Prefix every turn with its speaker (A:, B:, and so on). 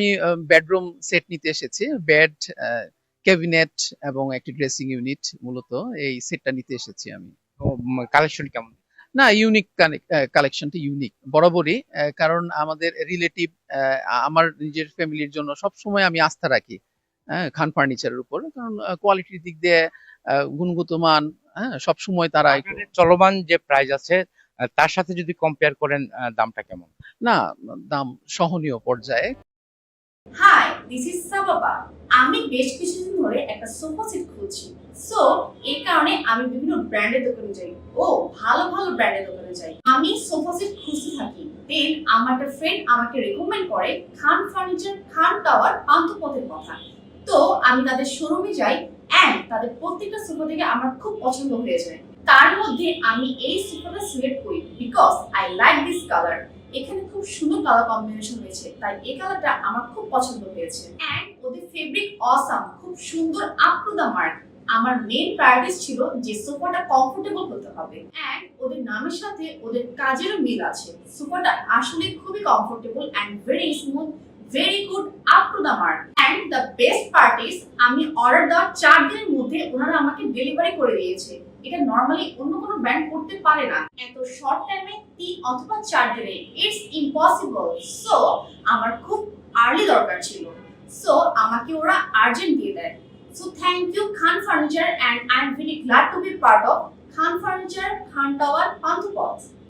A: আমি bedroom set নিতে এসেছি। বেড, ক্যাবিনেট এবং একটি ড্রেসিং ইউনিট, মূলত এই সেটটা নিতে এসেছি আমি।
B: কালেকশন কেমন?
A: না, ইউনিক কালেকশনটা ইউনিক বরাবরই, কারণ আমাদের রিলেটিভ, আমার নিজের ফ্যামিলির জন্য সবসময় আমি আস্থা রাখি খান ফার্নিচারের উপর, কারণ কোয়ালিটির দিক দিয়ে গুণগত মান, সবসময় তারা একটু।
B: মার্কেটে চলমান যে প্রাইস আছে তার সাথে যদি কম্পেয়ার করেন দামটা কেমন?
A: না, দাম সহনীয় পর্যায়ে।
C: Hi, this is Sababa. আমি বেশ কিছুদিন ধরে একটা সোফা সেট খুঁজছি। সো এই কারণে আমি বিভিন্ন ব্র্যান্ডের দোকানে যাই। ও, ভালো ভালো ব্র্যান্ডের দোকানে যাই। আমি সোফা সেট খুঁজতে থাকি। দেন আমার একটা ফ্রেন্ড আমাকে রেকমেন্ড করে খান ফার্নিচার, খান টাওয়ার, পান্থপথের কথা। তো আমি তাদের শোরুমে যাই এন্ড তাদের প্রত্যেকটা সোফা থেকে আমার খুব পছন্দ হয়ে যায়। তার মধ্যে আমি এই সোফাটা সিলেক্ট করি because I like this colour. এখানে খুব সুন্দর কালার কম্বিনেশন হয়েছে, তাই এই কালারটা আমার খুব পছন্দ হয়েছে। এন্ড ওদের ফেব্রিক অসাম, খুব সুন্দর, আপ টু দা মার্ক। আমার মেইন প্রায়োরিটি ছিল যে সোফাটা কমফোর্টেবল হতে হবে এন্ড ওদের নামের সাথে ওদের কাজেরও মিল আছে। সোফাটা আসলে খুবই comfortable and very smooth, very good, up to the mark. And the best part is আমি অর্ডার দেওয়ার 4 দিনের মধ্যে ওনারা আমাকে ডেলিভারি করে দিয়েছে। এটা নরমালি অন্য কোনো ব্র্যান্ড করতে পারে না, এত শর্ট টাইমে 3 অথবা 4 দিনে। It's impossible. সো আমার খুব আর্লি দরকার ছিল, সো আমাকে ওরা আর্জেন্ট দিয়ে দেয়। So thank you Khan furniture, and I am very glad to be part of Khan furniture, Khan tower, Panthapath.